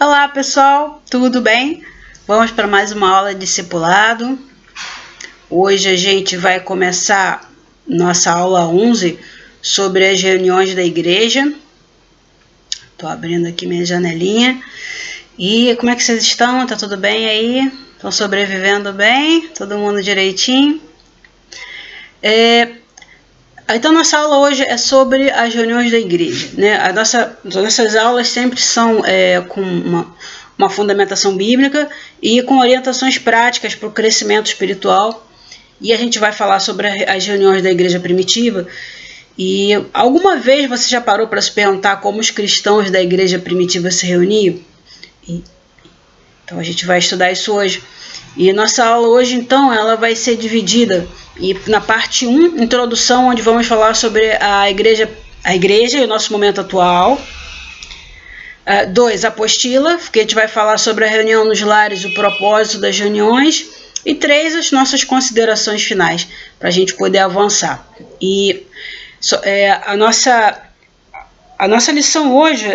Olá pessoal, tudo bem? Vamos para mais uma aula de discipulado. Hoje a gente vai começar nossa aula 11 sobre as reuniões da igreja. Estou abrindo aqui minha janelinha. E como é que vocês estão? Tá tudo bem aí? Estão sobrevivendo bem? Todo mundo direitinho? Então, nossa aula hoje é sobre as reuniões da igreja, né? Nossas aulas sempre são com uma fundamentação bíblica e com orientações práticas para o crescimento espiritual. E a gente vai falar sobre as reuniões da igreja primitiva. E alguma vez você já parou para se perguntar como os cristãos da igreja primitiva se reuniam? Então, a gente vai estudar isso hoje. E nossa aula hoje, então, ela vai ser dividida na parte 1, introdução, onde vamos falar sobre a igreja e o nosso momento atual. 2, apostila, que a gente vai falar sobre a reunião nos lares, o propósito das reuniões. E 3, as nossas considerações finais, para a gente poder avançar. E a nossa lição hoje,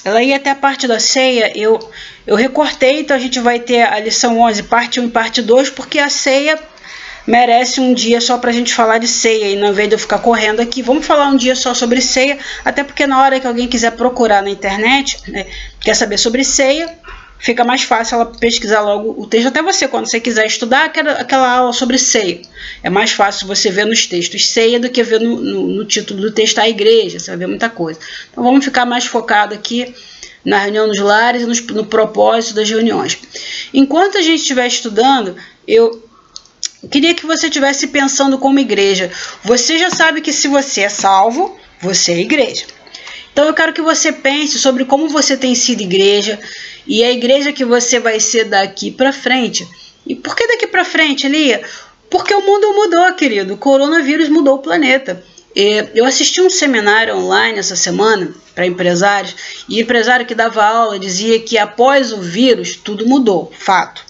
ela ia até a parte da ceia. Eu recortei, então a gente vai ter a lição 11, parte 1 e parte 2, porque a ceia merece um dia só para a gente falar de ceia, e não vez de eu ficar correndo aqui, vamos falar um dia só sobre ceia, até porque na hora que alguém quiser procurar na internet, quer saber sobre ceia, fica mais fácil ela pesquisar logo o texto. Até você, quando você quiser estudar aquela aula sobre ceia, é mais fácil você ver nos textos ceia do que ver no título do texto a igreja, você vai ver muita coisa. Então vamos ficar mais focado aqui na reunião nos lares e no propósito das reuniões. Enquanto a gente estiver estudando, eu queria que você estivesse pensando como igreja. Você já sabe que se você é salvo, você é igreja. Então eu quero que você pense sobre como você tem sido igreja e a igreja que você vai ser daqui para frente. E por que daqui para frente, Lia? Porque o mundo mudou, querido. O coronavírus mudou o planeta. Eu assisti um seminário online essa semana para empresários, e o empresário que dava aula dizia que após o vírus tudo mudou, fato.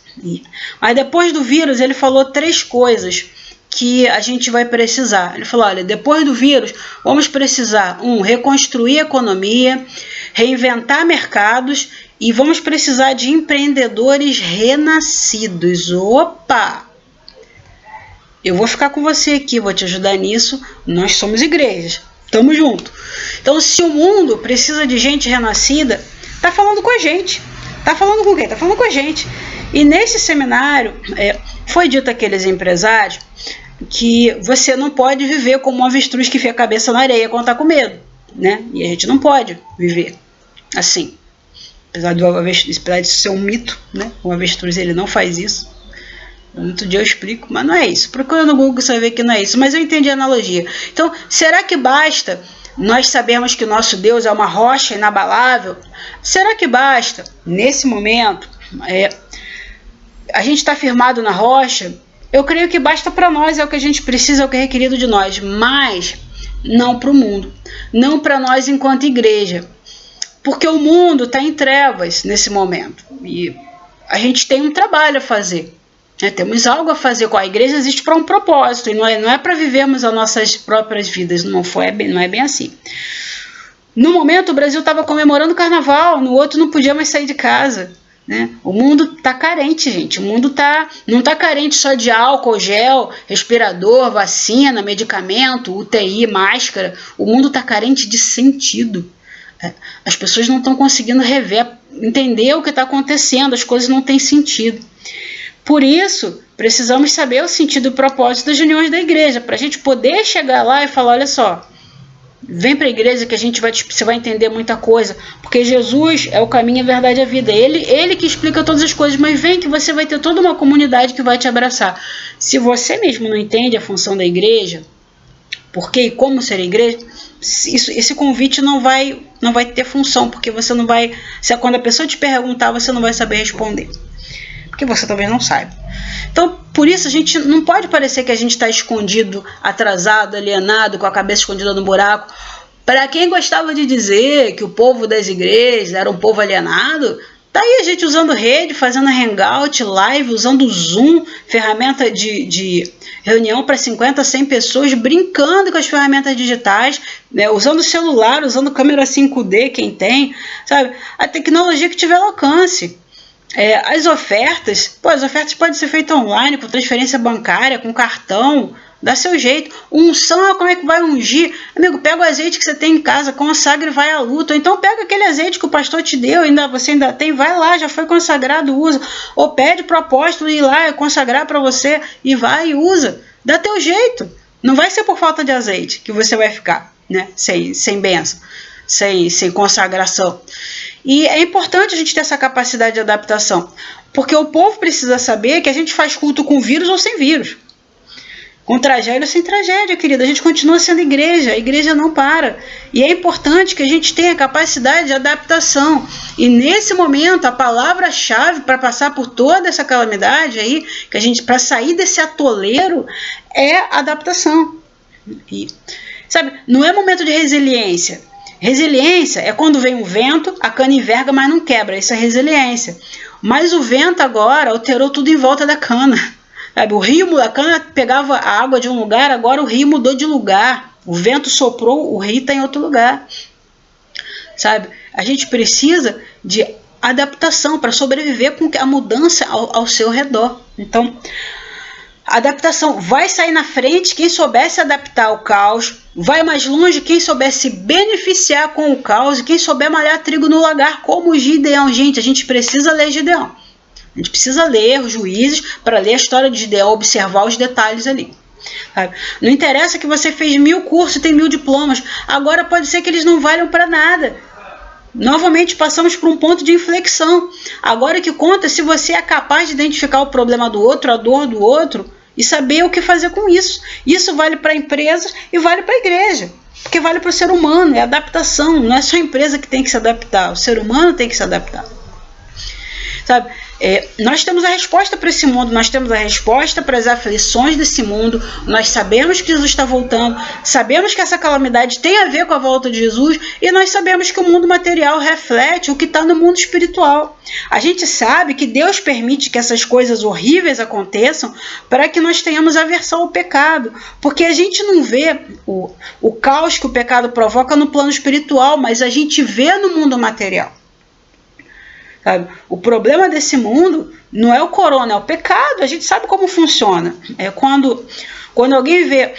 Mas depois do vírus ele falou 3 coisas que a gente vai precisar. Ele falou, olha, depois do vírus vamos precisar, reconstruir a economia, reinventar mercados e vamos precisar de empreendedores renascidos. Opa! Eu vou ficar com você aqui, vou te ajudar nisso. Nós somos igrejas, tamo junto. Então, se o mundo precisa de gente renascida, tá falando com a gente. Tá falando com quem? Tá falando com a gente. E nesse seminário, foi dito àqueles empresários que você não pode viver como um avestruz que fica a cabeça na areia quando tá com medo, né? E a gente não pode viver assim. Apesar de ser um mito, né? O avestruz ele não faz isso. Outro dia eu explico, mas não é isso. Procura no Google, você vai ver que não é isso. Mas eu entendi a analogia. Então, será que basta nós sabermos que o nosso Deus é uma rocha inabalável? Será que basta, nesse momento, a gente está firmado na rocha? Eu creio que basta para nós, é o que a gente precisa, é o que é requerido de nós. Mas não para o mundo. Não para nós enquanto igreja. Porque o mundo está em trevas nesse momento. E a gente tem um trabalho a fazer. Temos algo a fazer com a igreja, existe para um propósito, e não é para vivermos as nossas próprias vidas, não é bem assim. No momento o Brasil estava comemorando o carnaval, no outro não podia mais sair de casa, né? O mundo está carente, gente, o mundo não está carente só de álcool, gel, respirador, vacina, medicamento, UTI, máscara, o mundo está carente de sentido. As pessoas não estão conseguindo entender o que está acontecendo, as coisas não têm sentido. Por isso, precisamos saber o sentido e o propósito das reuniões da igreja, para a gente poder chegar lá e falar, olha só, vem para a igreja que você vai entender muita coisa, porque Jesus é o caminho, a verdade e a vida. Ele que explica todas as coisas, mas vem que você vai ter toda uma comunidade que vai te abraçar. Se você mesmo não entende a função da igreja, por que e como ser igreja, esse convite não vai ter função, porque você não vai, quando a pessoa te perguntar, você não vai saber responder. Porque você talvez não saiba. Então, por isso, a gente não pode parecer que a gente está escondido, atrasado, alienado, com a cabeça escondida no buraco. Para quem gostava de dizer que o povo das igrejas era um povo alienado, Tá aí a gente usando rede, fazendo hangout, live, usando o Zoom, ferramenta de reunião para 50, 100 pessoas, brincando com as ferramentas digitais, né, usando celular, usando câmera 5D, quem tem, sabe? A tecnologia que tiver alcance. As ofertas podem ser feitas online, com transferência bancária, com cartão, dá seu jeito. Unção, como é que vai ungir? Amigo, pega o azeite que você tem em casa, consagra e vai à luta. Ou então pega aquele azeite que o pastor te deu, você ainda tem, vai lá, já foi consagrado, usa. Ou pede pro apóstolo ir lá e consagrar para você e vai e usa. Dá teu jeito. Não vai ser por falta de azeite que você vai ficar, né? Sem bênção, sem consagração. E é importante a gente ter essa capacidade de adaptação, porque o povo precisa saber que a gente faz culto com vírus ou sem vírus. Com tragédia ou sem tragédia, querida. A gente continua sendo igreja, a igreja não para. E é importante que a gente tenha capacidade de adaptação. E nesse momento, a palavra-chave para passar por toda essa calamidade aí, para sair desse atoleiro, é adaptação. E, sabe, não é momento de resiliência. Resiliência é quando vem um vento, a cana enverga, mas não quebra. Isso é resiliência. Mas o vento agora alterou tudo em volta da cana. Sabe, a cana pegava a água de um lugar, agora o rio mudou de lugar. O vento soprou, o rio está em outro lugar. Sabe? A gente precisa de adaptação para sobreviver com a mudança ao seu redor. Então, a adaptação vai sair na frente quem souber se adaptar ao caos, vai mais longe quem souber se beneficiar com o caos e quem souber malhar trigo no lagar, como o Gideão. Gente, a gente precisa ler Gideão. A gente precisa ler os Juízes para ler a história de Gideão, observar os detalhes ali. Sabe? Não interessa que você fez 1000 cursos e tem 1000 diplomas. Agora pode ser que eles não valham para nada. Novamente passamos por um ponto de inflexão. Agora o que conta é se você é capaz de identificar o problema do outro, a dor do outro e saber o que fazer com isso. Isso vale para empresas e vale para a igreja. Porque vale para o ser humano, é adaptação. Não é só a empresa que tem que se adaptar, o ser humano tem que se adaptar. Sabe? Nós temos a resposta para esse mundo, nós temos a resposta para as aflições desse mundo, nós sabemos que Jesus está voltando, sabemos que essa calamidade tem a ver com a volta de Jesus e nós sabemos que o mundo material reflete o que está no mundo espiritual. A gente sabe que Deus permite que essas coisas horríveis aconteçam para que nós tenhamos aversão ao pecado, porque a gente não vê o caos que o pecado provoca no plano espiritual, mas a gente vê no mundo material. Sabe? O problema desse mundo não é o corona, é o pecado. A gente sabe como funciona. Quando alguém vê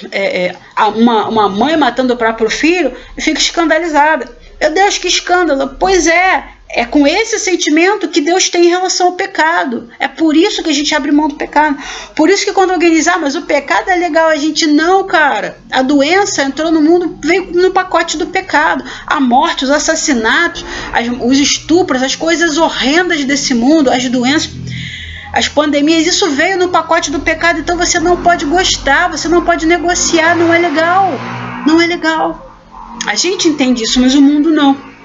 uma mãe matando o próprio filho, fica escandalizada. Meu Deus, que escândalo! Pois é com esse sentimento que Deus tem em relação ao pecado. É por isso que a gente abre mão do pecado. Por isso que quando alguém diz, mas o pecado é legal, a gente, não, cara. A doença entrou no mundo, veio no pacote do pecado. A morte, os assassinatos, os estupros, as coisas horrendas desse mundo, as doenças, as pandemias, isso veio no pacote do pecado. Então você não pode gostar, você não pode negociar, não é legal. Não é legal. A gente entende isso, mas o mundo não.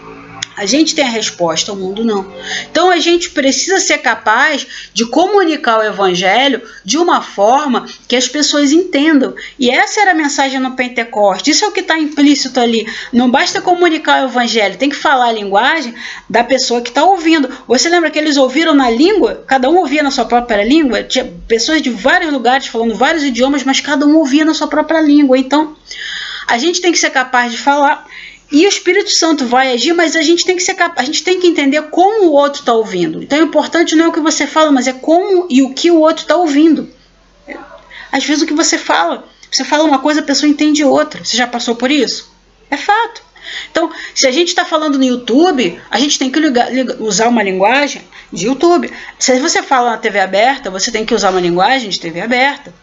A gente tem a resposta, o mundo não. Então a gente precisa ser capaz de comunicar o evangelho de uma forma que as pessoas entendam. E essa era a mensagem no Pentecostes. Isso é o que está implícito ali. Não basta comunicar o evangelho, tem que falar a linguagem da pessoa que está ouvindo. Você lembra que eles ouviram na língua? Cada um ouvia na sua própria língua. Tinha pessoas de vários lugares falando vários idiomas, mas cada um ouvia na sua própria língua. Então a gente tem que ser capaz de falar. E o Espírito Santo vai agir, mas a gente tem que ser capaz, a gente tem que entender como o outro está ouvindo. Então o importante não é o que você fala, mas é como e o que o outro está ouvindo. Às vezes o que você fala uma coisa, a pessoa entende outra. Você já passou por isso? É fato. Então, se a gente está falando no YouTube, a gente tem que usar uma linguagem de YouTube. Se você fala na TV aberta, você tem que usar uma linguagem de TV aberta.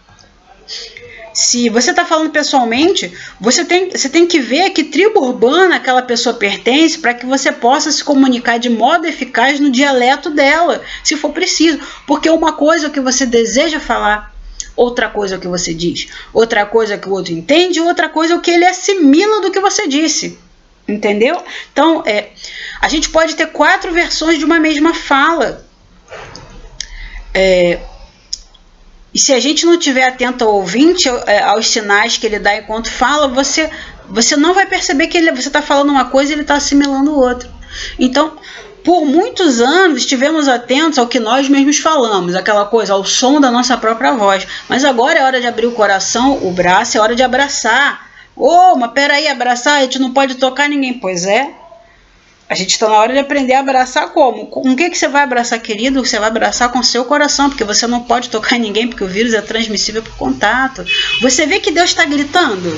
Se você está falando pessoalmente, você tem que ver que tribo urbana aquela pessoa pertence para que você possa se comunicar de modo eficaz no dialeto dela, se for preciso. Porque uma coisa é o que você deseja falar, outra coisa é o que você diz, outra coisa é o que o outro entende, outra coisa é o que ele assimila do que você disse. Entendeu? Então, a gente pode ter 4 versões de uma mesma fala. E se a gente não estiver atento ao ouvinte, aos sinais que ele dá enquanto fala, você não vai perceber que você está falando uma coisa e ele está assimilando outra. Então, por muitos anos estivemos atentos ao que nós mesmos falamos, aquela coisa, ao som da nossa própria voz. Mas agora é hora de abrir o coração, o braço, é hora de abraçar. Mas peraí, abraçar, a gente não pode tocar ninguém. Pois é, a gente está na hora de aprender a abraçar como? Com o que você vai abraçar, querido? Você vai abraçar com o seu coração, porque você não pode tocar em ninguém, porque o vírus é transmissível por contato. Você vê que Deus está gritando?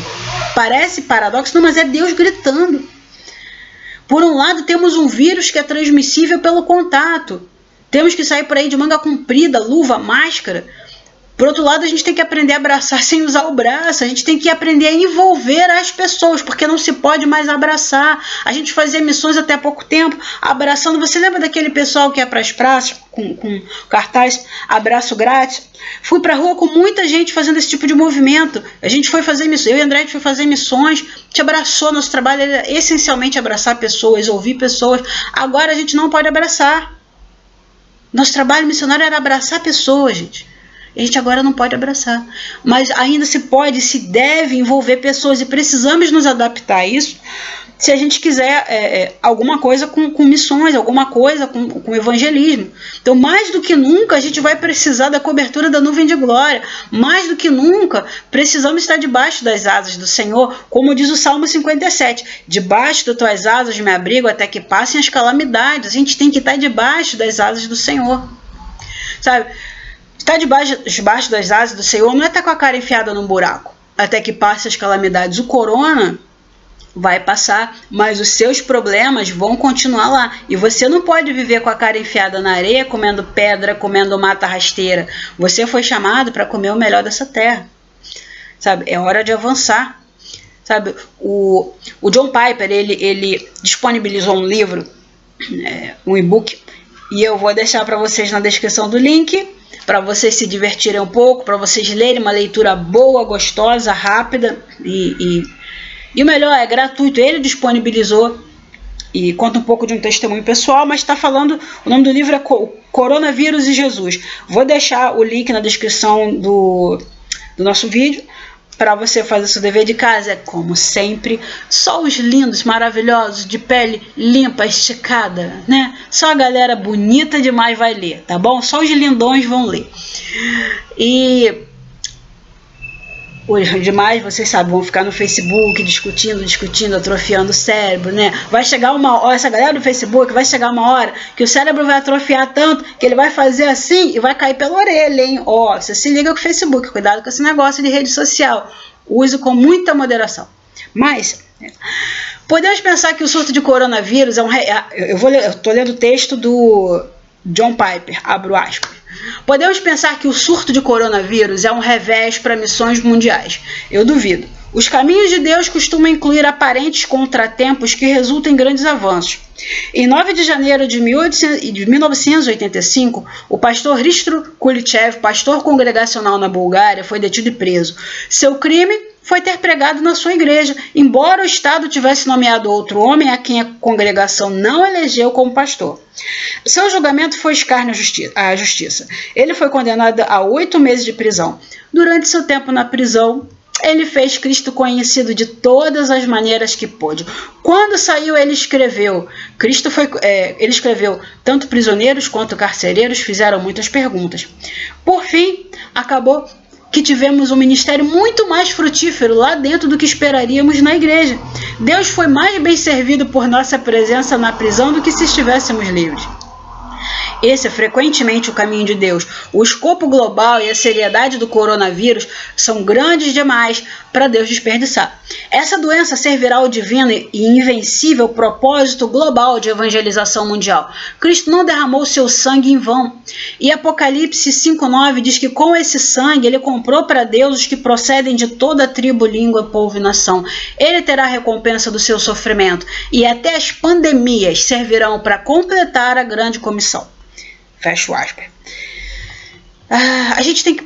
Parece paradoxo, não, mas é Deus gritando. Por um lado, temos um vírus que é transmissível pelo contato. Temos que sair por aí de manga comprida, luva, máscara. Por outro lado, a gente tem que aprender a abraçar sem usar o braço. A gente tem que aprender a envolver as pessoas, porque não se pode mais abraçar. A gente fazia missões até há pouco tempo, abraçando. Você lembra daquele pessoal que ia para as praças com cartaz abraço grátis? Fui para a rua com muita gente fazendo esse tipo de movimento. A gente foi fazer missões, eu e André, a gente foi fazer missões, a gente abraçou. Nosso trabalho era essencialmente abraçar pessoas, ouvir pessoas. Agora a gente não pode abraçar. Nosso trabalho missionário era abraçar pessoas, gente. A gente agora não pode abraçar, mas ainda se pode, se deve envolver pessoas, e precisamos nos adaptar a isso se a gente quiser alguma coisa com missões, alguma coisa com evangelismo. Então, mais do que nunca, a gente vai precisar da cobertura da nuvem de glória. Mais do que nunca, precisamos estar debaixo das asas do Senhor, como diz o Salmo 57. Debaixo das tuas asas me abrigo até que passem as calamidades. A gente tem que estar debaixo das asas do Senhor. Sabe? Estar debaixo das asas do Senhor não é estar com a cara enfiada num buraco até que passe as calamidades. O corona vai passar, mas os seus problemas vão continuar lá. E você não pode viver com a cara enfiada na areia, comendo pedra, comendo mata rasteira. Você foi chamado para comer o melhor dessa terra. Sabe? É hora de avançar. Sabe? O John Piper, ele disponibilizou um livro, um e-book, e eu vou deixar para vocês na descrição do link, para vocês se divertirem um pouco, para vocês lerem, uma leitura boa, gostosa, rápida, e o melhor, é gratuito. Ele disponibilizou e conta um pouco de um testemunho pessoal, mas está falando, o nome do livro é Coronavírus e Jesus. Vou deixar o link na descrição do nosso vídeo, para você fazer seu dever de casa. É como sempre, só os lindos, maravilhosos, de pele limpa, esticada, né? Só a galera bonita demais vai ler, tá bom? Só os lindões vão ler. E os demais, vocês sabem, vão ficar no Facebook discutindo, atrofiando o cérebro, né? Vai chegar uma hora, essa galera do Facebook, vai chegar uma hora que o cérebro vai atrofiar tanto que ele vai fazer assim e vai cair pela orelha, hein? Você se liga com o Facebook, cuidado com esse negócio de rede social. Use com muita moderação. Mas podemos pensar que o surto de coronavírus é eu estou lendo o texto do John Piper, abro aspas. Podemos pensar que o surto de coronavírus é um revés para missões mundiais. Eu duvido. Os caminhos de Deus costumam incluir aparentes contratempos que resultam em grandes avanços. Em 9 de janeiro de 1985, o pastor Hristo Kulichev, pastor congregacional na Bulgária, foi detido e preso. Seu crime foi ter pregado na sua igreja, embora o Estado tivesse nomeado outro homem a quem a congregação não elegeu como pastor. Seu julgamento foi escárnio à justiça. Ele foi condenado a 8 meses de prisão. Durante seu tempo na prisão, ele fez Cristo conhecido de todas as maneiras que pôde. Quando saiu, ele escreveu. Ele escreveu: tanto prisioneiros quanto carcereiros fizeram muitas perguntas. Por fim, acabou que tivemos um ministério muito mais frutífero lá dentro do que esperaríamos na igreja. Deus foi mais bem servido por nossa presença na prisão do que se estivéssemos livres. Esse é frequentemente o caminho de Deus. O escopo global e a seriedade do coronavírus são grandes demais para Deus desperdiçar. Essa doença servirá ao divino e invencível propósito global de evangelização mundial. Cristo não derramou seu sangue em vão. E Apocalipse 5:9 diz que com esse sangue ele comprou para Deus os que procedem de toda tribo, língua, povo e nação. Ele terá a recompensa do seu sofrimento, e até as pandemias servirão para completar a grande comissão. Fecho aspas. A gente tem que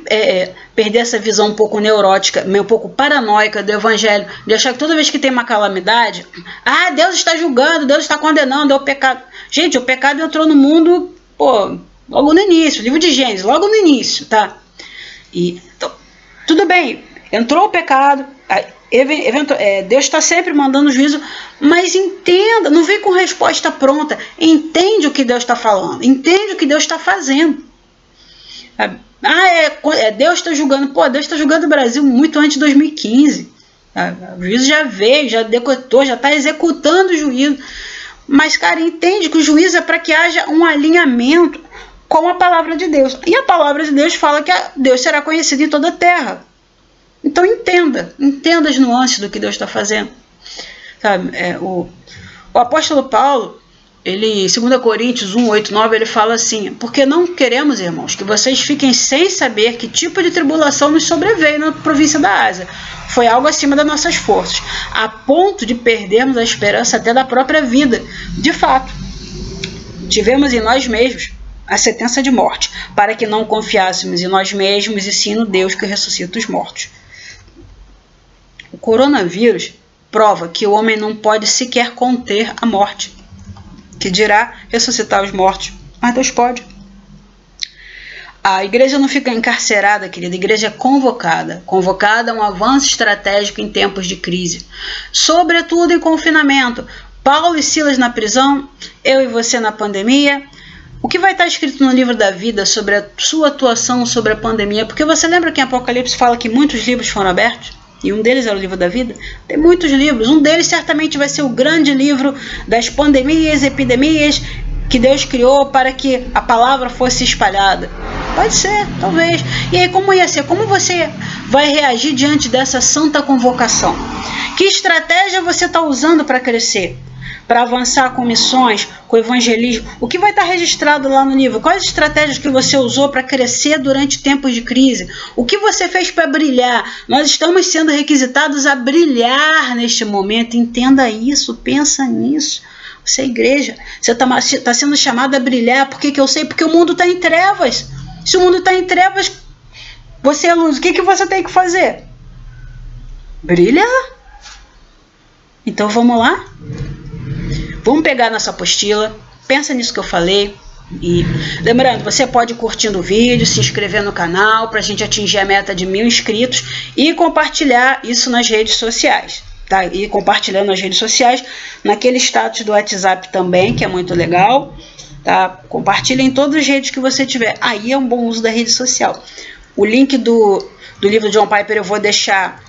perder essa visão um pouco neurótica, meio um pouco paranoica do evangelho, de achar que toda vez que tem uma calamidade, Deus está julgando, Deus está condenando, é o pecado. Gente, o pecado entrou no mundo, logo no início, livro de Gênesis, logo no início, tá? Então, tudo bem, entrou o pecado, Deus está sempre mandando juízo, mas entenda, não vem com resposta pronta, entende o que Deus está falando, entende o que Deus está fazendo. Deus está julgando, Deus está julgando o Brasil muito antes de 2015, o juízo já veio, já decretou, já está executando o juízo, mas cara, entende que o juízo é para que haja um alinhamento com a palavra de Deus, e a palavra de Deus fala que Deus será conhecido em toda a terra. Então entenda as nuances do que Deus está fazendo. Sabe? O apóstolo Paulo, ele, 2 Coríntios 1, 8, 9, ele fala assim: porque não queremos, irmãos, que vocês fiquem sem saber que tipo de tribulação nos sobreveio na província da Ásia. Foi algo acima das nossas forças, a ponto de perdermos a esperança até da própria vida. De fato, tivemos em nós mesmos a sentença de morte, para que não confiássemos em nós mesmos e sim no Deus que ressuscita os mortos. O coronavírus prova que o homem não pode sequer conter a morte, que dirá ressuscitar os mortos, mas Deus pode. A igreja não fica encarcerada, querida, a igreja é convocada a um avanço estratégico em tempos de crise, sobretudo em confinamento. Paulo e Silas na prisão, eu e você na pandemia. O que vai estar escrito no livro da vida sobre a sua atuação sobre a pandemia? Porque você lembra que em Apocalipse fala que muitos livros foram abertos? E um deles era o livro da vida? Tem muitos livros. Um deles certamente vai ser o grande livro das pandemias e epidemias que Deus criou para que a palavra fosse espalhada. Pode ser, talvez. E aí, como ia ser? Como você vai reagir diante dessa santa convocação? Que estratégia você está usando para crescer? Para avançar com missões, com evangelismo? O que vai estar registrado lá no livro? Quais estratégias que você usou para crescer durante tempos de crise? O que você fez para brilhar? Nós estamos sendo requisitados a brilhar neste momento. Entenda isso, pensa nisso. Você é igreja, você está sendo chamado a brilhar. Por que eu sei? Porque o mundo está em trevas. Se o mundo está em trevas, você é luz. O que você tem que fazer? Brilhar. Então vamos lá? Vamos pegar nossa apostila, pensa nisso que eu falei. E lembrando, você pode ir curtindo o vídeo, se inscrever no canal para a gente atingir a meta de 1000 inscritos e compartilhar isso nas redes sociais. Tá? E compartilhando nas redes sociais, naquele status do WhatsApp também, que é muito legal. Tá? Compartilha em todas as redes que você tiver. Aí é um bom uso da rede social. O link do livro de John Piper eu vou deixar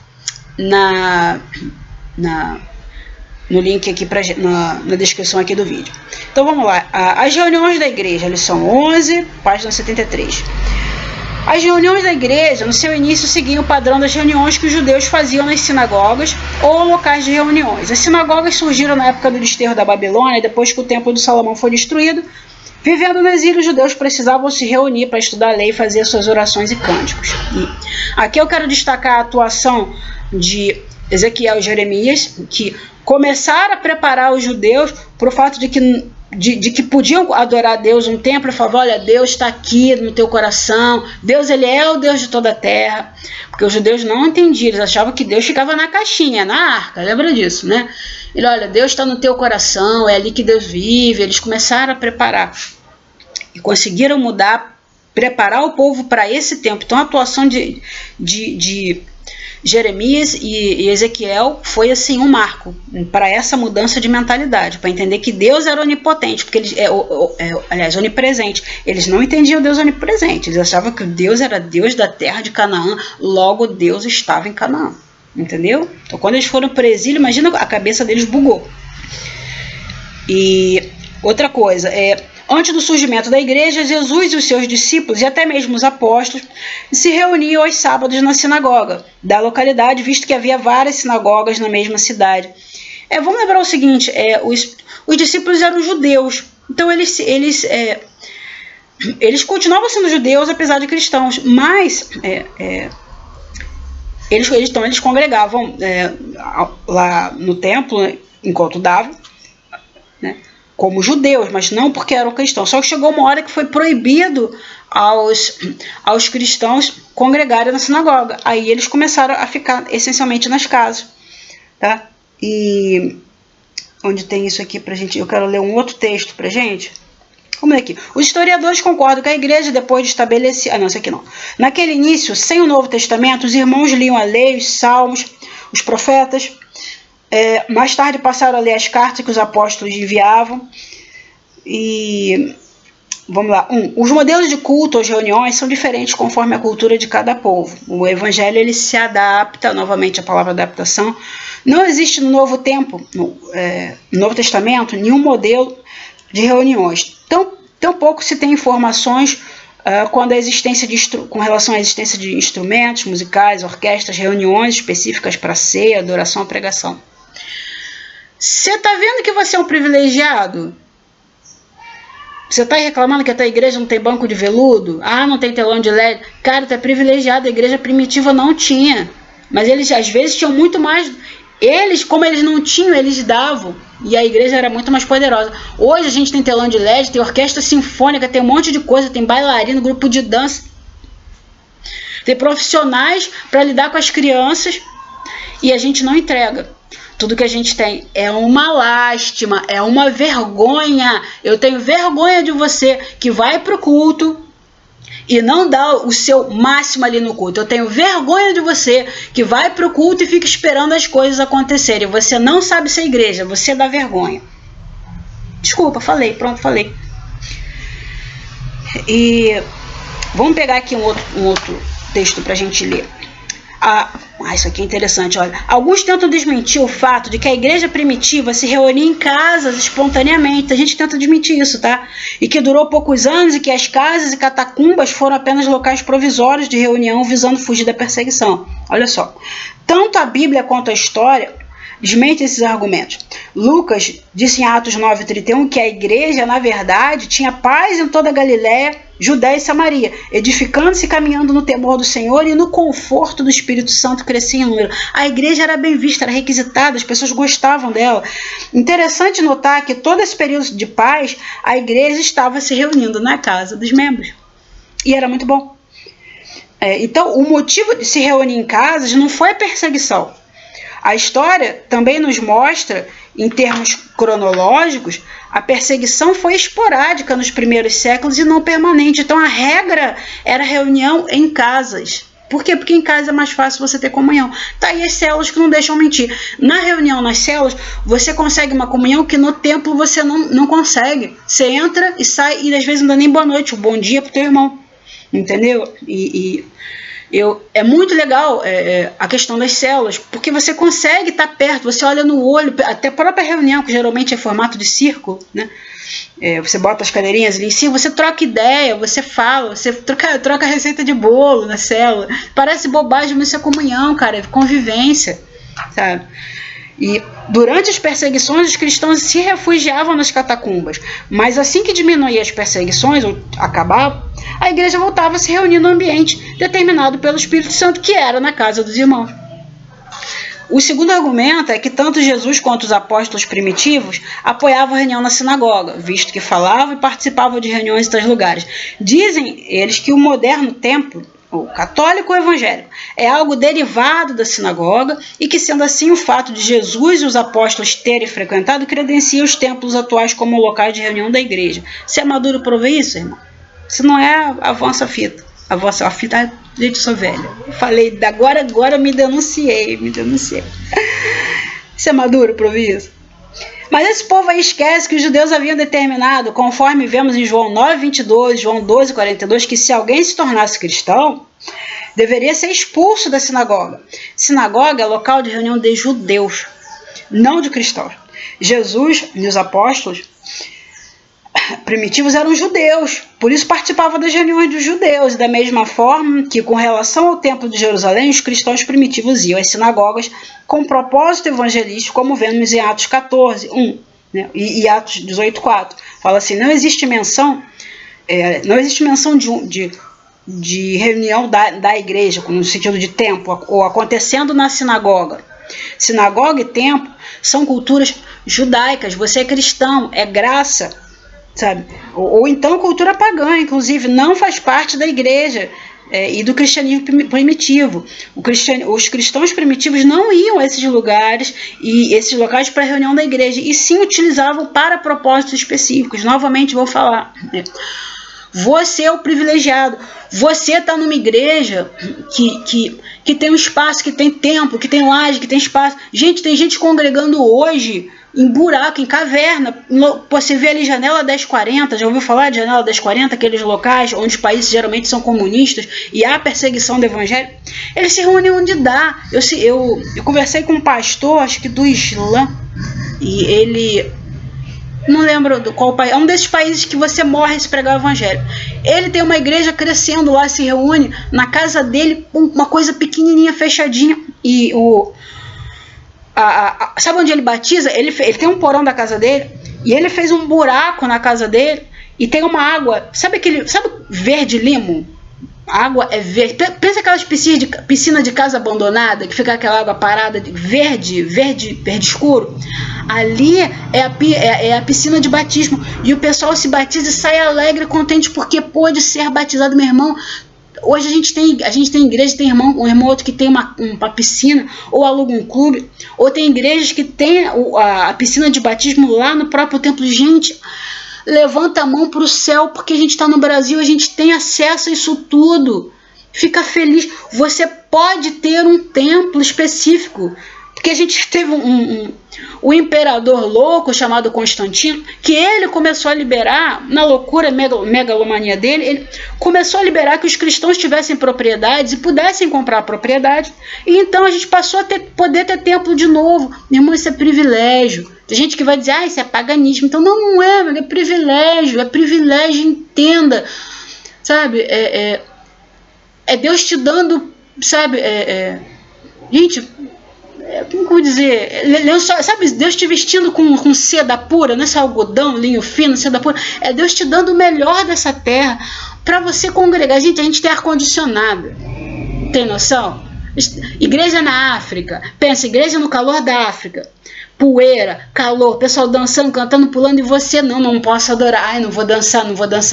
no link aqui na descrição aqui do vídeo. Então vamos lá. As reuniões da igreja, lição 11, página 73. As reuniões da igreja, no seu início, seguiam o padrão das reuniões que os judeus faziam nas sinagogas ou locais de reuniões. As sinagogas surgiram na época do desterro da Babilônia, depois que o templo de Salomão foi destruído. Vivendo no exílio, os judeus precisavam se reunir para estudar a lei e fazer suas orações e cânticos. E aqui eu quero destacar a atuação de Ezequiel e Jeremias, que começaram a preparar os judeus para o fato de que podiam adorar a Deus um templo e falavam: olha, Deus está aqui no teu coração, Deus ele é o Deus de toda a terra. Porque os judeus não entendiam, eles achavam que Deus ficava na caixinha, na arca, lembra disso, né? Ele, olha, Deus está no teu coração, é ali que Deus vive. Eles começaram a preparar e conseguiram preparar o povo para esse tempo. Então a atuação de Jeremias e Ezequiel foi assim um marco para essa mudança de mentalidade, para entender que Deus era onipotente, porque eles aliás, onipresente. Eles não entendiam Deus onipresente, eles achavam que Deus era Deus da terra de Canaã, logo Deus estava em Canaã, entendeu? Então quando eles foram para o exílio, imagina, a cabeça deles bugou. E outra coisa, antes do surgimento da igreja, Jesus e os seus discípulos, e até mesmo os apóstolos, se reuniam aos sábados na sinagoga da localidade, visto que havia várias sinagogas na mesma cidade. Vamos lembrar o seguinte, os discípulos eram judeus, então eles continuavam sendo judeus apesar de cristãos, mas eles congregavam lá no templo enquanto davam, né, como judeus, mas não porque eram cristãos. Só que chegou uma hora que foi proibido aos cristãos congregarem na sinagoga. Aí eles começaram a ficar essencialmente nas casas. Tá? E onde tem isso aqui pra gente? Eu quero ler um outro texto pra gente. Vamos ler aqui. Os historiadores concordam que a igreja, depois de estabelecer... não, isso aqui não. Naquele início, sem o Novo Testamento, os irmãos liam a lei, os salmos, os profetas. Mais tarde passaram a ler as cartas que os apóstolos enviavam. E vamos lá. Os modelos de culto, as reuniões, são diferentes conforme a cultura de cada povo. O evangelho ele se adapta, novamente a palavra adaptação. Não existe no Novo Novo Testamento, nenhum modelo de reuniões. Tão pouco se tem informações com relação à existência de instrumentos musicais, orquestras, reuniões específicas para ceia, adoração, pregação. Você está vendo que você é um privilegiado? Você está reclamando que a tua igreja não tem banco de veludo? Não tem telão de LED? Cara, tu é privilegiado, a igreja primitiva não tinha. Mas eles às vezes tinham muito mais. Como eles não tinham, eles davam. E a igreja era muito mais poderosa. Hoje a gente tem telão de LED, tem orquestra sinfônica, tem um monte de coisa, tem bailarino, grupo de dança. Tem profissionais para lidar com as crianças e a gente não entrega. Tudo que a gente tem é uma lástima, é uma vergonha. Eu tenho vergonha de você que vai para o culto e não dá o seu máximo ali no culto. Eu tenho vergonha de você que vai para o culto e fica esperando as coisas acontecerem. Você não sabe ser igreja, você dá vergonha. Desculpa, falei. E vamos pegar aqui um outro texto para a gente ler. Isso aqui é interessante, olha. Alguns tentam desmentir o fato de que a igreja primitiva se reunia em casas espontaneamente. A gente tenta desmentir isso, tá? E que durou poucos anos e que as casas e catacumbas foram apenas locais provisórios de reunião visando fugir da perseguição. Olha só. Tanto a Bíblia quanto a história desmente esses argumentos. Lucas disse em Atos 9:31 que a igreja, na verdade, tinha paz em toda a Galiléia, Judéia e Samaria, edificando-se e caminhando no temor do Senhor e no conforto do Espírito Santo crescia em número. A igreja era bem vista, era requisitada, as pessoas gostavam dela. Interessante notar que todo esse período de paz, a igreja estava se reunindo na casa dos membros. E era muito bom. Então, o motivo de se reunir em casas não foi a perseguição. A história também nos mostra, em termos cronológicos, a perseguição foi esporádica nos primeiros séculos e não permanente. Então a regra era reunião em casas. Por quê? Porque em casa é mais fácil você ter comunhão. Tá aí as células que não deixam mentir. Na reunião, nas células, você consegue uma comunhão que no templo você não consegue. Você entra e sai e às vezes não dá nem boa noite, um bom dia pro teu irmão. Entendeu? É muito legal a questão das células, porque você consegue estar perto, você olha no olho, até a própria reunião, que geralmente é formato de círculo, né? Você bota as cadeirinhas ali em cima, você troca ideia, você fala, você troca receita de bolo na célula. Parece bobagem, mas isso é comunhão, cara, é convivência, sabe? E durante as perseguições, os cristãos se refugiavam nas catacumbas. Mas assim que diminuíam as perseguições, ou acabavam, a igreja voltava a se reunir no ambiente determinado pelo Espírito Santo, que era na casa dos irmãos. O segundo argumento é que tanto Jesus quanto os apóstolos primitivos apoiavam a reunião na sinagoga, visto que falavam e participavam de reuniões em tais lugares. Dizem eles que o moderno templo, o católico ou evangélico, é algo derivado da sinagoga e que, sendo assim, o fato de Jesus e os apóstolos terem frequentado credencia os templos atuais como locais de reunião da igreja. Se é maduro para ouvir isso, irmão? Se não é, avança a fita. Avança a fita, gente, eu sou velha. Falei, agora me denunciei. Se é maduro para ouvir isso? Mas esse povo aí esquece que os judeus haviam determinado, conforme vemos em João 9:22, João 12:42, que se alguém se tornasse cristão, deveria ser expulso da sinagoga. Sinagoga é local de reunião de judeus, não de cristãos. Jesus e os apóstolos primitivos eram judeus, por isso participavam das reuniões dos judeus, da mesma forma que, com relação ao templo de Jerusalém, os cristãos primitivos iam às sinagogas com propósito evangelístico, como vemos em Atos 14:1, né, e Atos 18:4. Fala assim, não existe menção de reunião da igreja, no sentido de templo, ou acontecendo na sinagoga. Sinagoga e templo são culturas judaicas, você é cristão, é graça, sabe? Ou então cultura pagã, inclusive, não faz parte da igreja e do cristianismo primitivo. Os cristãos primitivos não iam a esses lugares e esses locais para a reunião da igreja, e sim utilizavam para propósitos específicos. Novamente vou falar, né? Você é o privilegiado. Você está numa igreja que que tem um espaço, que tem templo, que tem laje, que tem espaço. Gente, tem gente congregando hoje em buraco, em caverna. Você vê ali Janela 1040, já ouviu falar de Janela 1040, aqueles locais onde os países geralmente são comunistas e há perseguição do evangelho? Eles se reúnem onde dá. Eu conversei com um pastor, acho que do Islã, e ele... não lembro do qual país, é um desses países que você morre se pregar o evangelho. Ele tem uma igreja crescendo lá, se reúne na casa dele, uma coisa pequenininha, fechadinha, e sabe onde ele batiza? Ele tem um porão da casa dele, e ele fez um buraco na casa dele, e tem uma água, sabe verde limo? A água é verde. Pensa aquelas piscina de casa abandonada, que fica aquela água parada, verde escuro. Ali é a piscina de batismo. E o pessoal se batiza e sai alegre e contente porque pôde ser batizado, meu irmão. Hoje a gente tem igreja, tem um irmão outro que tem uma piscina, ou aluga um clube, ou tem igrejas que tem a piscina de batismo lá no próprio templo. Gente, levanta a mão para o céu, porque a gente está no Brasil, a gente tem acesso a isso tudo. Fica feliz. Você pode ter um templo específico, porque a gente teve um imperador louco chamado Constantino, que ele começou a liberar, na loucura, megalomania dele, ele começou a liberar que os cristãos tivessem propriedades e pudessem comprar propriedade, e então a gente passou a poder ter templo de novo. Meu irmão, isso é privilégio. Tem gente que vai dizer, isso é paganismo. Então não é, mas é privilégio, entenda, sabe, é Deus te dando, sabe, gente, como vou dizer, sabe, Deus te vestindo com seda pura, não é só algodão, linho fino, seda pura, é Deus te dando o melhor dessa terra para você congregar. Gente, a gente tem ar-condicionado, tem noção? Igreja na África, pensa, igreja no calor da África, poeira, calor, pessoal dançando, cantando, pulando, e você não posso adorar. Ai, não vou dançar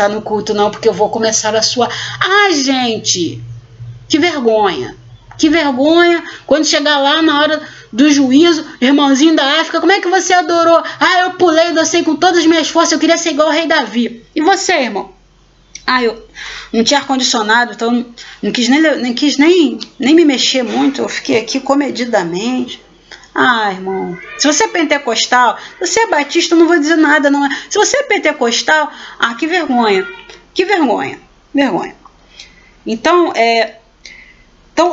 no culto não, porque eu vou começar a suar. Ai, gente, que vergonha, quando chegar lá na hora do juízo, irmãozinho da África, como é que você adorou? Ah, eu pulei, dancei com todas as minhas forças, eu queria ser igual ao rei Davi. E você, irmão? Ah, eu não tinha ar-condicionado, então não quis nem me mexer muito, eu fiquei aqui comedidamente. Ah, irmão, se você é pentecostal, se você é batista, eu não vou dizer nada, não é? Se você é pentecostal, que vergonha, vergonha. Então,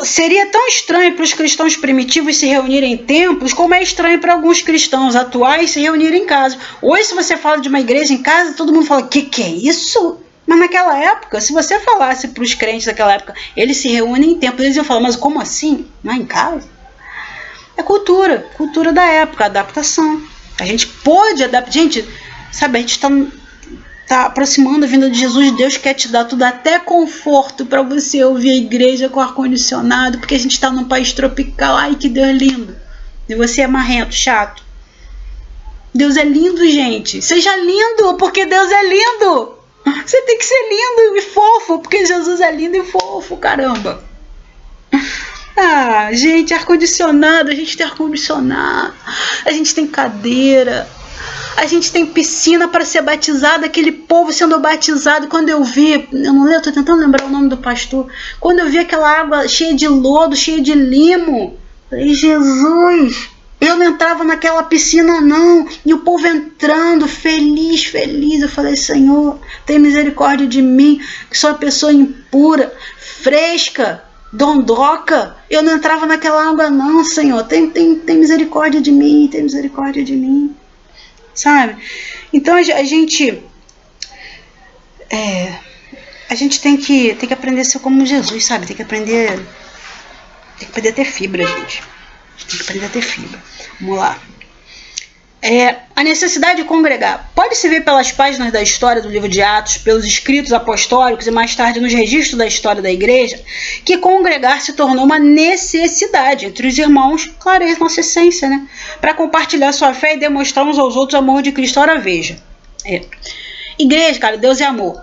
seria tão estranho para os cristãos primitivos se reunirem em templos, como é estranho para alguns cristãos atuais se reunirem em casa. Hoje, se você fala de uma igreja em casa, todo mundo fala, que é isso? Mas naquela época, se você falasse para os crentes daquela época, eles se reúnem em templos, eles iam falar, mas como assim? Não é em casa? É cultura da época, adaptação. A gente pode adaptar. Gente, sabe, a gente está aproximando a vinda de Jesus. Deus quer te dar tudo, até conforto para você ouvir a igreja com ar-condicionado, porque a gente está num país tropical. Ai, que Deus lindo. E você é marrento, chato. Deus é lindo, gente. Seja lindo, porque Deus é lindo. Você tem que ser lindo e fofo, porque Jesus é lindo e fofo, caramba. Gente, ar-condicionado, a gente tem ar-condicionado, a gente tem cadeira, a gente tem piscina para ser batizado, aquele povo sendo batizado. Quando eu vi, eu não lembro, estou tentando lembrar o nome do pastor, quando eu vi aquela água cheia de lodo, cheia de limo, falei, Jesus, eu não entrava naquela piscina não, e o povo entrando, feliz, eu falei, Senhor, tem misericórdia de mim, que sou uma pessoa impura, fresca, dondoca, eu não entrava naquela água não, Senhor, tem misericórdia de mim, sabe? Então a gente tem que aprender a ser como Jesus, sabe? Tem que aprender a ter fibra, gente. Tem que aprender a ter fibra. Vamos lá. A necessidade de congregar pode se ver pelas páginas da história do livro de Atos, pelos escritos apostólicos e mais tarde nos registros da história da igreja, que congregar se tornou uma necessidade entre os irmãos, claro, é a nossa essência, né? Para compartilhar sua fé e demonstrar uns aos outros o amor de Cristo. Ora, veja. Igreja, cara, Deus é amor.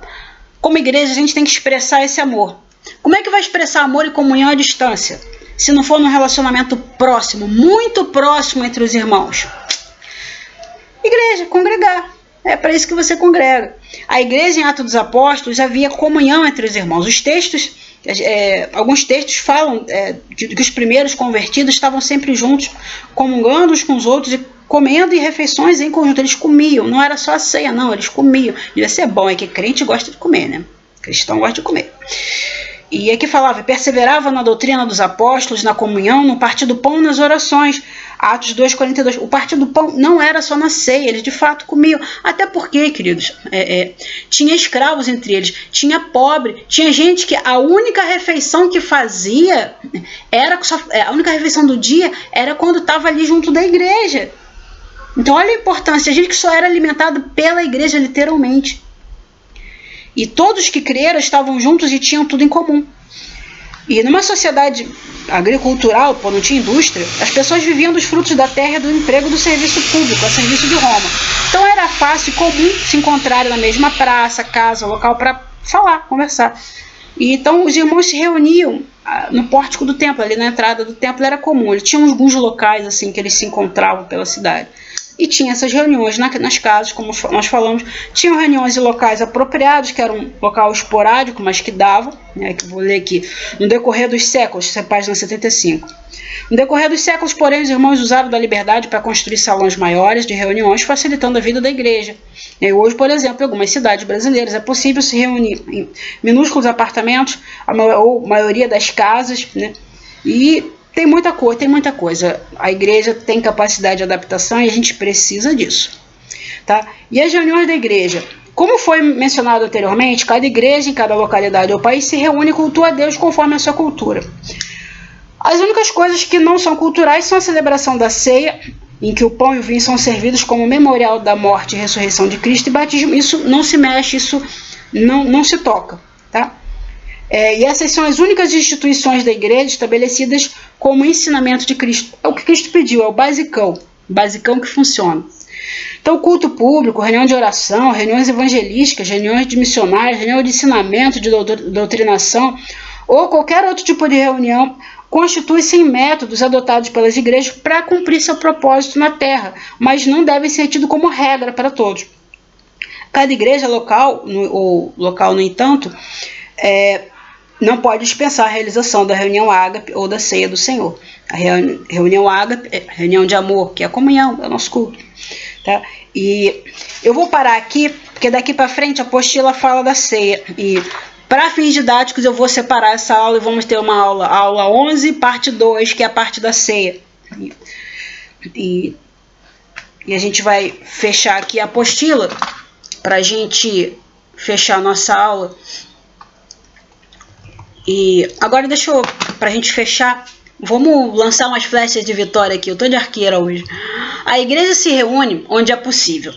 Como igreja, a gente tem que expressar esse amor. Como é que vai expressar amor e comunhão à distância, se não for num relacionamento próximo, muito próximo entre os irmãos? Igreja, congregar. É para isso que você congrega. A igreja em Atos dos Apóstolos havia comunhão entre os irmãos. Os textos alguns textos falam que os primeiros convertidos estavam sempre juntos, comungando uns com os outros e comendo em refeições em conjunto. Eles comiam, não era só a ceia, não, eles comiam. Devia ser bom, é que crente gosta de comer, né? Cristão gosta de comer. E aqui falava, perseveravam na doutrina dos apóstolos, na comunhão, no partir do pão, nas orações. Atos 2:42. O partir do pão não era só na ceia, eles de fato comiam. Até porque, queridos, tinha escravos entre eles, tinha pobre, tinha gente que a única refeição que fazia, a única refeição do dia era quando estava ali junto da igreja. Então olha a importância, a gente que só era alimentado pela igreja, literalmente. E todos que creram estavam juntos e tinham tudo em comum. E numa sociedade agricultural, não tinha indústria, as pessoas viviam dos frutos da terra e do emprego do serviço público, a serviço de Roma. Então era fácil e comum se encontrarem na mesma praça, casa, local para falar, conversar. E então os irmãos se reuniam no pórtico do templo, ali na entrada do templo era comum. Eles tinham alguns locais assim que eles se encontravam pela cidade. E tinha essas reuniões nas casas, como nós falamos. Tinham reuniões em locais apropriados, que era um local esporádico, mas que dava, né, que eu vou ler aqui. No decorrer dos séculos, essa é a página 75. No decorrer dos séculos, porém, os irmãos usaram da liberdade para construir salões maiores de reuniões, facilitando a vida da igreja. E hoje, por exemplo, em algumas cidades brasileiras, é possível se reunir em minúsculos apartamentos, ou maioria das casas, né, e tem muita coisa. A igreja tem capacidade de adaptação e a gente precisa disso. Tá? E as reuniões da igreja? Como foi mencionado anteriormente, cada igreja em cada localidade ou país se reúne e cultua a Deus conforme a sua cultura. As únicas coisas que não são culturais são a celebração da ceia, em que o pão e o vinho são servidos como memorial da morte e ressurreição de Cristo, e batismo. Isso não se mexe, isso não se toca. Tá? E essas são as únicas instituições da igreja estabelecidas como ensinamento de Cristo. É o que Cristo pediu, é o basicão que funciona. Então, culto público, reunião de oração, reuniões evangelísticas, reuniões de missionários, reunião de ensinamento, de doutrinação, ou qualquer outro tipo de reunião, constitui-se em métodos adotados pelas igrejas para cumprir seu propósito na terra, mas não devem ser tidos como regra para todos. Cada igreja local, no entanto, não pode dispensar a realização da reunião ágape ou da ceia do Senhor. A reunião ágape é reunião de amor, que é a comunhão, é o nosso culto. Tá? E eu vou parar aqui, porque daqui para frente a apostila fala da ceia. E para fins didáticos eu vou separar essa aula e vamos ter uma aula 11, parte 2, que é a parte da ceia. E a gente vai fechar aqui a apostila para a gente fechar a nossa aula. E agora pra gente fechar, vamos lançar umas flechas de vitória aqui, eu tô de arqueira hoje. A igreja se reúne onde é possível.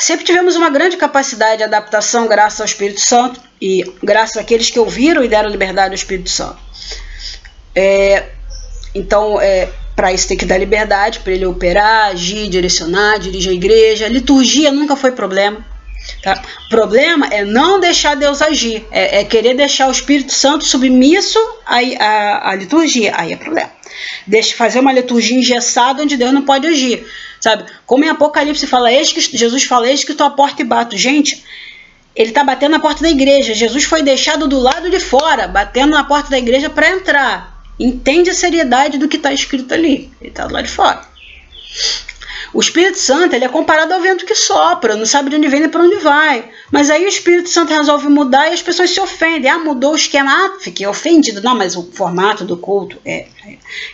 Sempre tivemos uma grande capacidade de adaptação graças ao Espírito Santo e graças àqueles que ouviram e deram liberdade ao Espírito Santo. Então, para isso tem que dar liberdade, para ele operar, agir, direcionar, dirigir a igreja. A liturgia nunca foi problema. Tá? O problema é não deixar Deus agir, é querer deixar o Espírito Santo submisso à liturgia, aí é problema. Fazer uma liturgia engessada onde Deus não pode agir, sabe? Como em Apocalipse Jesus fala, eis que estou à porta e bato. Gente, ele está batendo na porta da igreja, Jesus foi deixado do lado de fora, batendo na porta da igreja para entrar. Entende a seriedade do que está escrito ali, ele está do lado de fora. O Espírito Santo, ele é comparado ao vento que sopra, não sabe de onde vem nem para onde vai. Mas aí o Espírito Santo resolve mudar e as pessoas se ofendem. Mudou o esquema, fiquei ofendido. Não, mas o formato do culto é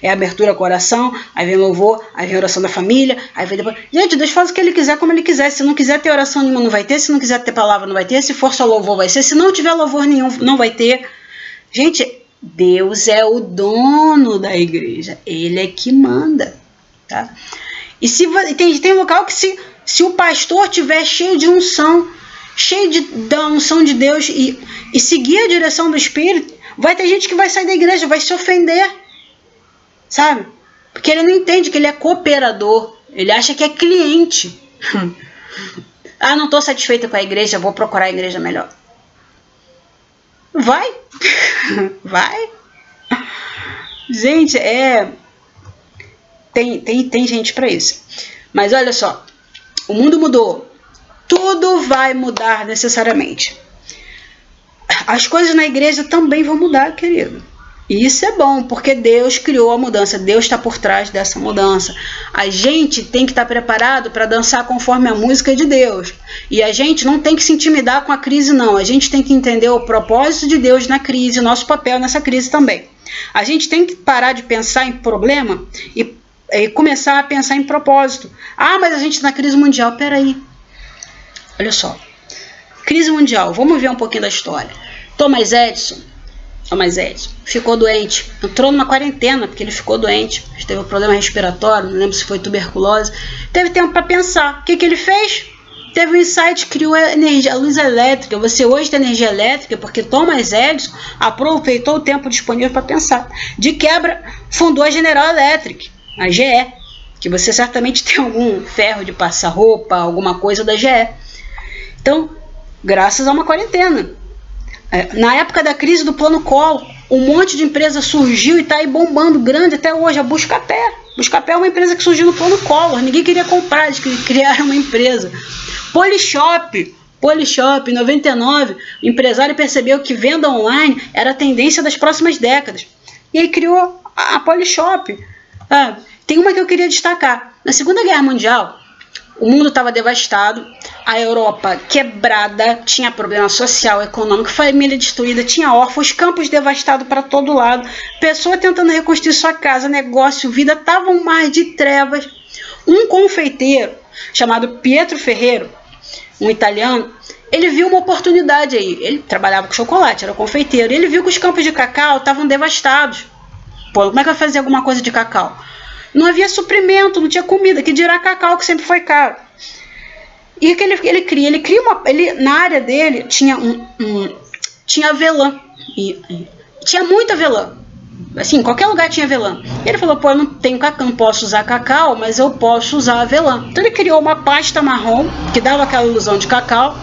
abertura com oração, aí vem louvor, aí vem oração da família, aí vem depois... Gente, Deus faz o que ele quiser, como ele quiser. Se não quiser ter oração nenhuma, não vai ter. Se não quiser ter palavra, não vai ter. Se for só louvor, vai ser. Se não tiver louvor nenhum, não vai ter. Gente, Deus é o dono da igreja. Ele é que manda, tá? E tem local que se o pastor estiver cheio de unção, da unção de Deus e seguir a direção do Espírito, vai ter gente que vai sair da igreja, vai se ofender, sabe? Porque ele não entende que ele é cooperador, ele acha que é cliente. Não estou satisfeita com a igreja, vou procurar a igreja melhor. Vai. Gente, Tem gente para isso. Mas olha só, o mundo mudou. Tudo vai mudar necessariamente. as coisas na igreja também vão mudar, querido. E isso é bom, porque Deus criou a mudança, Deus está por trás dessa mudança. A gente tem que estar preparado para dançar conforme a música de Deus. E a gente não tem que se intimidar com a crise, não. A gente tem que entender o propósito de Deus na crise, nosso papel nessa crise também. A gente tem que parar de pensar em problema e começar a pensar em propósito. Ah, mas a gente está na crise mundial. Peraí. Olha só. Crise mundial. Vamos ver um pouquinho da história. Thomas Edison ficou doente, entrou numa quarentena porque ele ficou doente, teve um problema respiratório, não lembro se foi tuberculose, teve tempo para pensar. O que ele fez? Teve um insight, criou a luz elétrica. Você hoje tem energia elétrica porque Thomas Edison aproveitou o tempo disponível para pensar. De quebra, fundou a General Electric, a GE, que você certamente tem algum ferro de passar roupa, alguma coisa da GE. Então, graças a uma quarentena. Na época da crise do Plano Collor, um monte de empresa surgiu e está aí bombando grande até hoje. A Buscapé. Buscapé é uma empresa que surgiu no Plano Collor. Ninguém queria comprar, eles criaram uma empresa. Polishop, em 99, o empresário percebeu que venda online era a tendência das próximas décadas. E aí criou a Polishop. Tem uma que eu queria destacar. Na Segunda Guerra Mundial, o mundo estava devastado, a Europa quebrada, tinha problema social, econômico, família destruída, tinha órfãos, campos devastados para todo lado, pessoa tentando reconstruir sua casa, negócio, vida, estava um mar de trevas. Um confeiteiro chamado Pietro Ferrero, um italiano, ele viu uma oportunidade aí. Ele trabalhava com chocolate, era confeiteiro, ele viu que os campos de cacau estavam devastados. Pô, como é que vai fazer alguma coisa de cacau? Não havia suprimento, não tinha comida, que dirá cacau, que sempre foi caro. E o que ele cria? Na área dele tinha tinha avelã. Tinha muita avelã. Assim, em qualquer lugar tinha avelã. E ele falou, eu não tenho cacau, não posso usar cacau, mas eu posso usar avelã. Então ele criou uma pasta marrom, que dava aquela ilusão de cacau,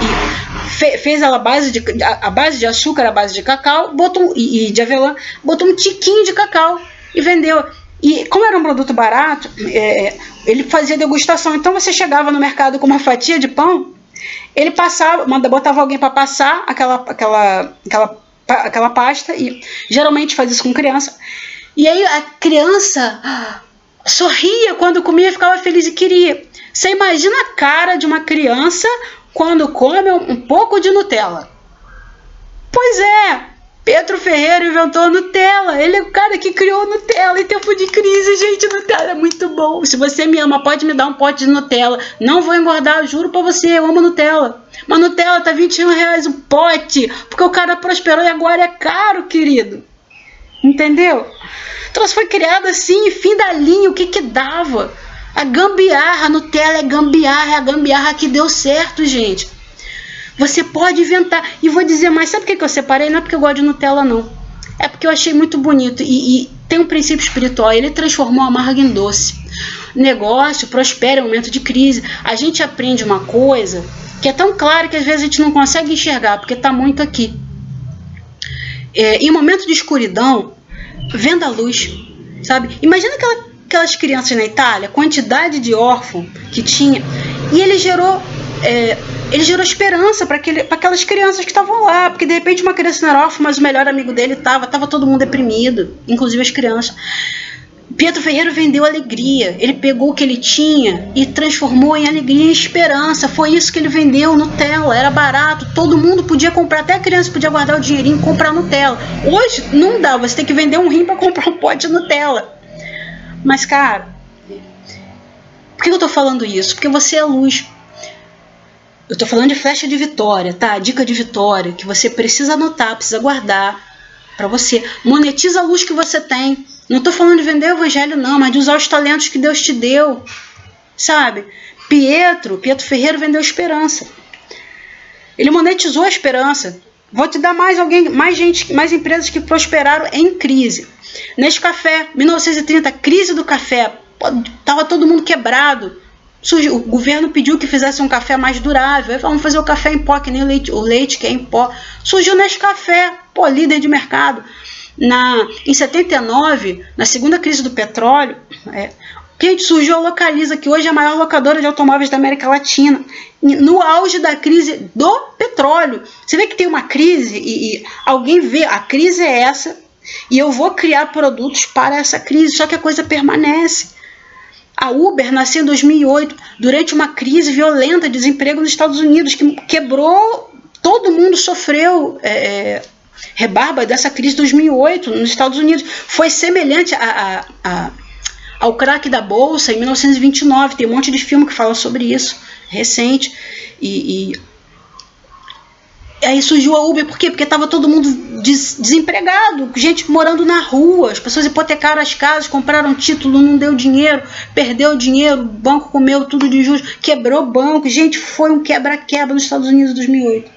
e fez ela a base de açúcar, a base de cacau, e de avelã, botou um tiquinho de cacau e vendeu. E como era um produto barato, ele fazia degustação. Então você chegava no mercado com uma fatia de pão, ele botava alguém para passar aquela pasta, e geralmente fazia isso com criança. E aí a criança sorria quando comia, ficava feliz e queria. Você imagina a cara de uma criança quando come um pouco de Nutella. Pois é. Pietro Ferrero inventou a Nutella. Ele é o cara que criou a Nutella em tempo de crise, gente. Nutella é muito bom. Se você me ama, pode me dar um pote de Nutella. Não vou engordar, juro pra você, eu amo Nutella. Mas Nutella tá R$21 um pote, porque o cara prosperou e agora é caro, querido. Entendeu? Então foi criado assim, fim da linha, o que dava? A gambiarra, a Nutella é a gambiarra que deu certo, gente. Você pode inventar. E vou dizer mais, sabe por que eu separei? Não é porque eu gosto de Nutella, não. É porque eu achei muito bonito. E tem um princípio espiritual. Ele transformou a amarga em doce. O negócio prospera em um momento de crise. A gente aprende uma coisa que é tão clara que às vezes a gente não consegue enxergar, porque está muito aqui. Em um momento de escuridão, venda a luz. Sabe? Imagina aquelas crianças na Itália, a quantidade de órfãos que tinha. E ele gerou esperança para aquelas crianças que estavam lá, porque de repente uma criança não era órfã, mas o melhor amigo dele estava todo mundo deprimido, inclusive as crianças. Pietro Ferrero vendeu alegria, ele pegou o que ele tinha e transformou em alegria e esperança. Foi isso que ele vendeu, Nutella, era barato, todo mundo podia comprar, até a criança podia guardar o dinheirinho e comprar Nutella. Hoje não dá, você tem que vender um rim para comprar um pote de Nutella. Mas cara, por que eu tô falando isso? Porque você é luz. Eu tô falando de flecha de vitória, tá? Dica de vitória, que você precisa anotar, precisa guardar para você. Monetiza a luz que você tem. Não tô falando de vender o evangelho, não, mas de usar os talentos que Deus te deu, sabe? Pietro Ferrero vendeu esperança. Ele monetizou a esperança. Vou te dar mais empresas que prosperaram em crise. Nescafé, 1930, crise do café. Tava todo mundo quebrado. O governo pediu que fizesse um café mais durável. Vamos fazer o café em pó, que nem o leite que é em pó. Surgiu Nescafé, líder de mercado. Em 79, na segunda crise do petróleo, Gente, surgiu a Localiza, que hoje é a maior locadora de automóveis da América Latina, no auge da crise do petróleo. Você vê que tem uma crise e alguém vê, a crise é essa, e eu vou criar produtos para essa crise, só que a coisa permanece. A Uber nasceu em 2008, durante uma crise violenta de desemprego nos Estados Unidos, que quebrou, todo mundo sofreu rebarba dessa crise de 2008 nos Estados Unidos. Foi semelhante ao crack da Bolsa em 1929, tem um monte de filme que fala sobre isso, recente, e aí surgiu a Uber, por quê? Porque estava todo mundo desempregado, gente morando na rua, as pessoas hipotecaram as casas, compraram título, não deu dinheiro, perdeu dinheiro, o banco comeu tudo de juros, quebrou o banco, gente, foi um quebra-quebra nos Estados Unidos em 2008.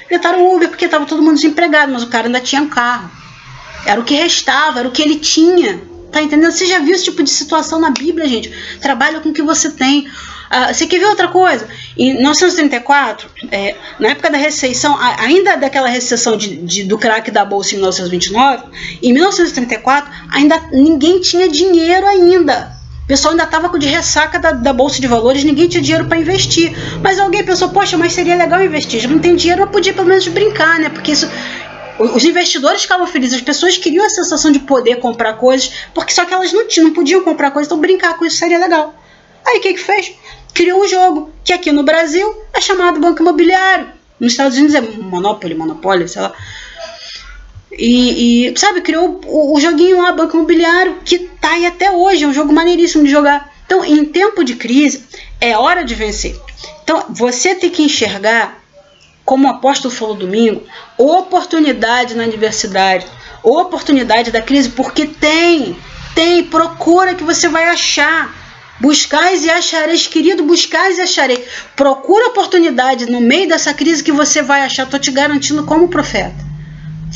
Inventaram o Uber porque estava todo mundo desempregado, mas o cara ainda tinha um carro, era o que restava, era o que ele tinha. Tá entendendo? Você já viu esse tipo de situação na Bíblia, gente? Trabalha com o que você tem. Você quer ver outra coisa? Em 1934, na época da recessão, ainda daquela recessão do crack da Bolsa em 1929, em 1934, ainda ninguém tinha dinheiro ainda. O pessoal ainda estava de ressaca da Bolsa de Valores, ninguém tinha dinheiro para investir. Mas alguém pensou, poxa, mas seria legal investir. Já não tem dinheiro, mas podia pelo menos brincar, né? Porque isso... Os investidores ficavam felizes, as pessoas queriam a sensação de poder comprar coisas, porque só que elas não podiam comprar coisas, então brincar com isso seria legal. Aí o que fez? Criou um jogo, que aqui no Brasil é chamado Banco Imobiliário. Nos Estados Unidos é Monopólio, sei lá. E sabe, criou o joguinho lá, Banco Imobiliário, que tá aí até hoje, é um jogo maneiríssimo de jogar. Então, em tempo de crise, é hora de vencer. Então, você tem que enxergar, como o apóstolo falou domingo, oportunidade na adversidade, oportunidade da crise, porque tem, procura que você vai achar. Buscais e achareis, querido, buscais e acharei. Procura oportunidade no meio dessa crise que você vai achar, estou te garantindo como profeta.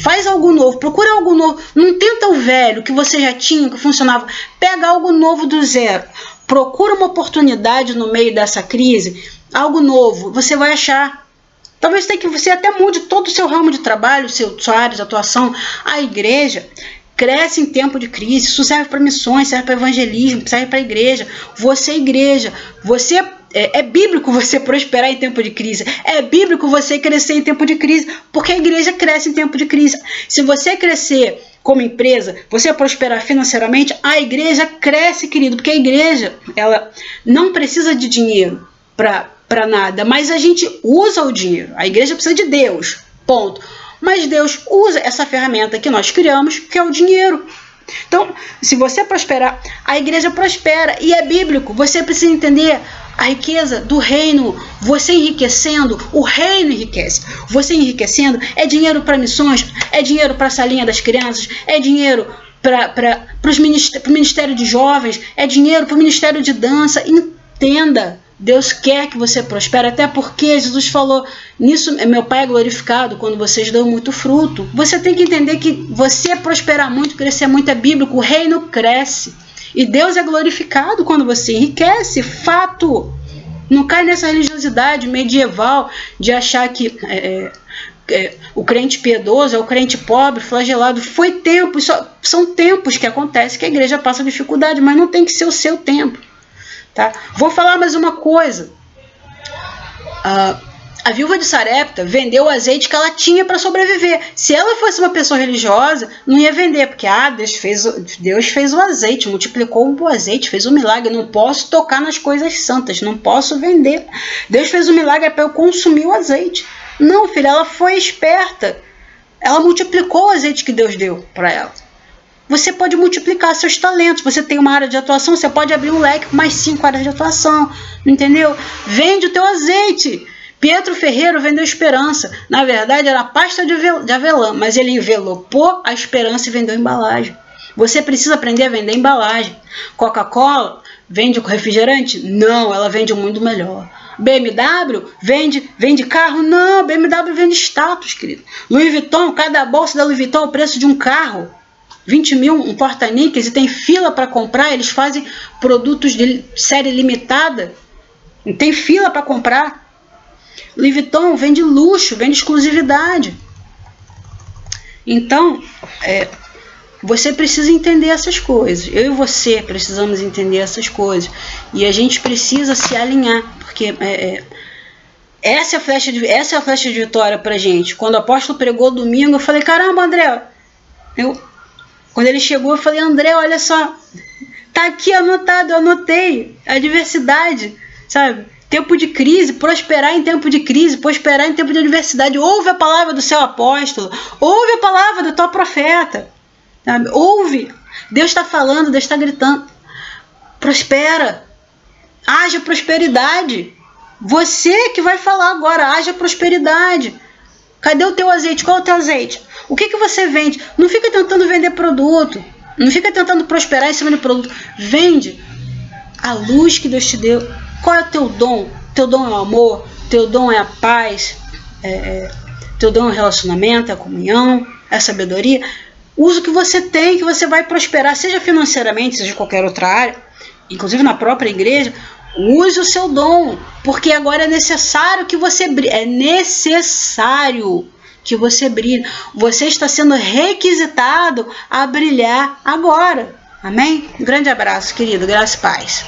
Faz algo novo, procura algo novo, não tenta o velho que você já tinha, que funcionava, pega algo novo do zero. Procura uma oportunidade no meio dessa crise, algo novo, você vai achar. Talvez você até mude todo o seu ramo de trabalho, sua área de atuação. A igreja cresce em tempo de crise, isso serve para missões, serve para evangelismo, serve para a igreja. Você é igreja, é bíblico você prosperar em tempo de crise, é bíblico você crescer em tempo de crise, porque a igreja cresce em tempo de crise. Se você crescer como empresa, você prosperar financeiramente, a igreja cresce, querido, porque a igreja ela não precisa de dinheiro para nada, mas a gente usa o dinheiro. A igreja precisa de Deus, ponto. Mas Deus usa essa ferramenta que nós criamos, que é o dinheiro. Então, se você prosperar, a igreja prospera, e é bíblico. Você precisa entender a riqueza do reino. Você enriquecendo, o reino enriquece. Você enriquecendo é dinheiro para missões, é dinheiro para a salinha das crianças, é dinheiro para o ministério de jovens, é dinheiro para o ministério de dança. Entenda. Deus quer que você prospere, até porque Jesus falou, nisso meu Pai é glorificado quando vocês dão muito fruto. Você tem que entender que você prosperar muito, crescer muito é bíblico, o reino cresce. E Deus é glorificado quando você enriquece, fato. Não cai nessa religiosidade medieval de achar que o crente piedoso é o crente pobre, flagelado. Foi tempo, são tempos que acontece que a igreja passa dificuldade, mas não tem que ser o seu tempo. Tá? Vou falar mais uma coisa. A viúva de Sarepta vendeu o azeite que ela tinha para sobreviver. Se ela fosse uma pessoa religiosa, não ia vender, porque Deus fez o azeite, multiplicou o azeite, fez o milagre. Eu não posso tocar nas coisas santas, não posso vender. Deus fez o milagre para eu consumir o azeite. Não, filha, ela foi esperta. Ela multiplicou o azeite que Deus deu para ela. Você pode multiplicar seus talentos. Você tem uma área de atuação, você pode abrir um leque com mais 5 áreas de atuação. Entendeu? Vende o teu azeite. Pietro Ferreiro vendeu esperança. Na verdade, era pasta de avelã, mas ele envelopou a esperança e vendeu embalagem. Você precisa aprender a vender embalagem. Coca-Cola vende refrigerante? Não, ela vende um mundo melhor. BMW vende carro? Não, BMW vende status, querido. Louis Vuitton, cada bolsa da Louis Vuitton é o preço de um carro. 20 mil, um porta-níqueis, e tem fila para comprar. Eles fazem produtos de série limitada, e tem fila para comprar. Louis Vuitton vende luxo, vende exclusividade. Então, Você precisa entender essas coisas. Eu e você precisamos entender essas coisas. E a gente precisa se alinhar, porque essa é a flecha de vitória pra gente. Quando o apóstolo pregou domingo, eu falei, caramba, André. Quando ele chegou, eu falei, André, olha só. Tá aqui anotado, eu anotei. A adversidade, sabe? Tempo de crise, prosperar em tempo de crise, prosperar em tempo de adversidade. Ouve a palavra do seu apóstolo. Ouve a palavra do teu profeta. Sabe? Ouve. Deus está falando, Deus está gritando. Prospera. Haja prosperidade. Você que vai falar agora, haja prosperidade. Cadê o teu azeite? Qual é o teu azeite? O que você vende? Não fica tentando vender produto. Não fica tentando prosperar em cima de produto. Vende a luz que Deus te deu. Qual é o teu dom? Teu dom é o amor. Teu dom é a paz. Teu dom é o relacionamento, é a comunhão, é a sabedoria. Usa o que você tem, que você vai prosperar, seja financeiramente, seja em qualquer outra área, inclusive na própria igreja. Use o seu dom, porque agora é necessário que você brilhe. É necessário que você brilhe. Você está sendo requisitado a brilhar agora. Amém? Um grande abraço, querido. Graça e paz.